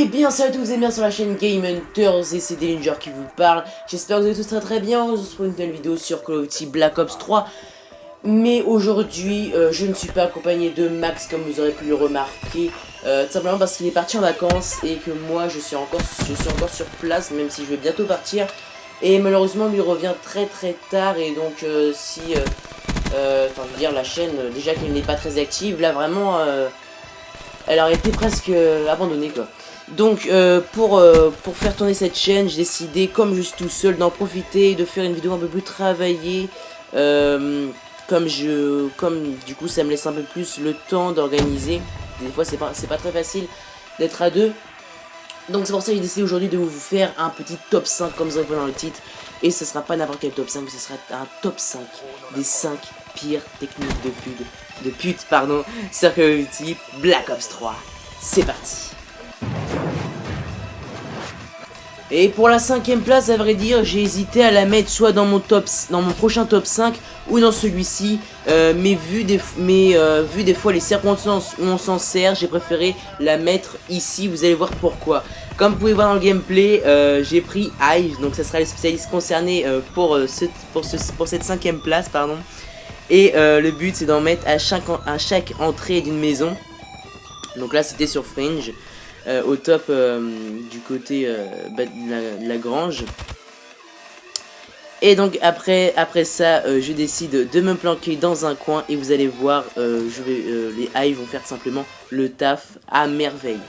Eh bien salut à tous, vous êtes bien sur la chaîne Game Hunters et c'est Dillinger qui vous parle. J'espère que vous allez tous très bien, on se retrouve pour une nouvelle vidéo sur Call of Duty Black Ops 3. Mais aujourd'hui, je ne suis pas accompagné de Max comme vous aurez pu le remarquer. Tout simplement parce qu'il est parti en vacances et que moi je suis encore sur place, même si je vais bientôt partir. Et malheureusement lui revient très tard et donc enfin je veux dire la chaîne, déjà qu'elle n'est pas très active, là vraiment elle aurait été presque abandonnée quoi. Donc pour faire tourner cette chaîne, j'ai décidé, comme je suis tout seul, d'en profiter et de faire une vidéo un peu plus travaillée. Comme du coup ça me laisse un peu plus le temps d'organiser. Des fois c'est pas très facile d'être à deux. Donc c'est pour ça que j'ai décidé aujourd'hui de vous faire un petit top 5 comme vous avez vu dans le titre. Et ce sera pas n'importe quel top 5, mais ce sera un top 5 des 5 pires techniques de pute sur Call of Duty Black Ops 3. C'est parti. Et pour la 5ème place, à vrai dire, j'ai hésité à la mettre soit dans mon prochain top 5 ou dans celui-ci. Mais vu des fois les circonstances où on s'en sert, j'ai préféré la mettre ici. Vous allez voir pourquoi. Comme vous pouvez voir dans le gameplay, j'ai pris Hive, donc ça sera les spécialistes concernés pour cette 5ème place, pardon. Et le but c'est d'en mettre à chaque entrée d'une maison. Donc là c'était sur Fringe. Au top du côté de la grange. Et donc après ça je décide de me planquer dans un coin et vous allez voir les hives vont faire simplement le taf à merveille.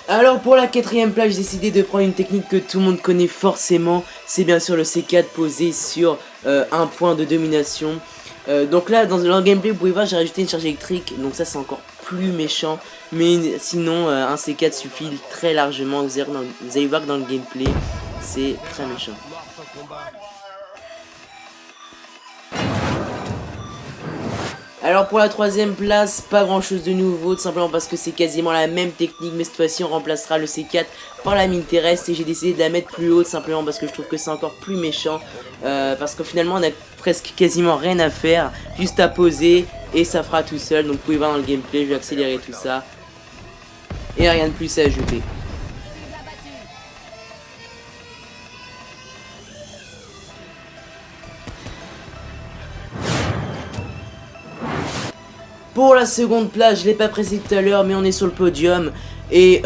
Alors pour la 4ème place, j'ai décidé de prendre une technique que tout le monde connaît forcément. C'est bien sûr le C4 posé sur un point de domination. Donc là dans le gameplay vous pouvez voir j'ai rajouté une charge électrique. Donc ça c'est encore plus méchant. Mais sinon un C4 suffit très largement. Vous allez voir que dans le gameplay c'est très méchant. Alors pour la 3ème place, pas grand chose de nouveau, tout simplement parce que c'est quasiment la même technique, mais cette fois-ci on remplacera le C4 par la mine terrestre et j'ai décidé de la mettre plus haut, simplement parce que je trouve que c'est encore plus méchant, parce que finalement on a presque quasiment rien à faire, juste à poser et ça fera tout seul. Donc vous pouvez voir dans le gameplay, je vais accélérer tout ça et rien de plus à ajouter. Pour la 2ème place, je l'ai pas précisé tout à l'heure, mais on est sur le podium. Et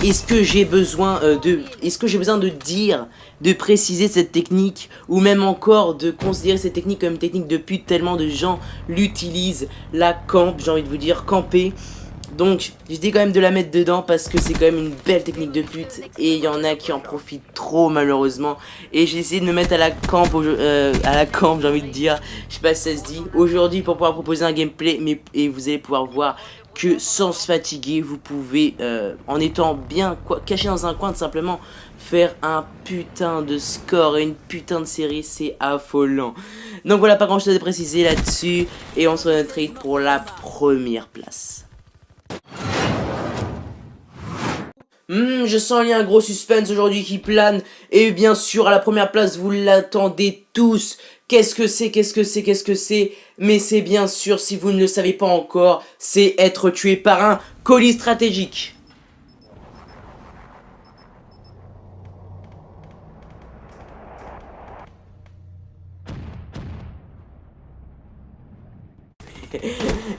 est-ce que j'ai besoin de préciser cette technique, ou même encore de considérer cette technique comme une technique de pute, tellement de gens l'utilisent, la campent, j'ai envie de vous dire, camper. Donc j'ai dit quand même de la mettre dedans parce que c'est quand même une belle technique de pute et il y en a qui en profitent trop malheureusement. Et j'ai essayé de me mettre à la camp, j'ai envie de dire, je sais pas si ça se dit, aujourd'hui pour pouvoir proposer un gameplay, et vous allez pouvoir voir que sans se fatiguer, vous pouvez, en étant bien caché dans un coin, tout simplement faire un putain de score et une putain de série, c'est affolant. Donc voilà, pas grand chose à préciser là-dessus et on se retrouve pour la 1ère place. Je sens il y a un gros suspense aujourd'hui qui plane. Et bien sûr à la 1ère place vous l'attendez tous. Qu'est-ce que c'est? Mais c'est bien sûr, si vous ne le savez pas encore, c'est être tué par un colis stratégique.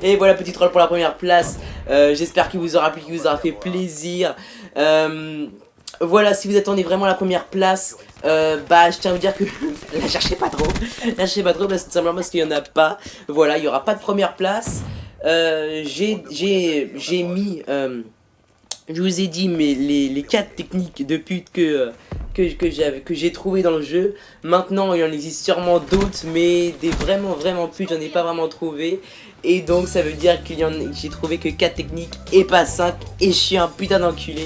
Et voilà, petit troll pour la 1ère place. J'espère qu'il vous aura plu, qu'il vous aura fait plaisir. Voilà, si vous attendez vraiment la 1ère place, je tiens à vous dire que la cherchez pas trop, parce que simplement parce qu'il y en a pas. Voilà, il y aura pas de 1ère place. J'ai mis, je vous ai dit, mais les 4 techniques de pute que j'ai trouvé dans le jeu. Maintenant il en existe sûrement d'autres, mais des vraiment putes j'en ai pas vraiment trouvé. Et donc ça veut dire que j'ai trouvé que 4 techniques et pas 5. Et je suis un putain d'enculé.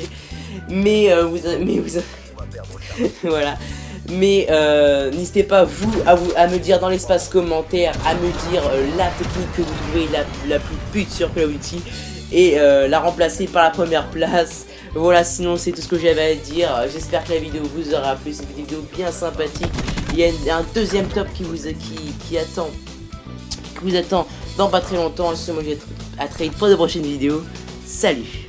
Mais voilà. Mais n'hésitez pas à me dire dans l'espace commentaire, à me dire la technique que vous trouvez la plus pute sur Call of Duty et la remplacer par la première place. Voilà, sinon c'est tout ce que j'avais à dire. J'espère que la vidéo vous aura plu. C'est une vidéo bien sympathique. Il y a un deuxième top qui vous attend dans pas très longtemps. Moi, je dis à très vite pour de prochaines vidéos. Salut!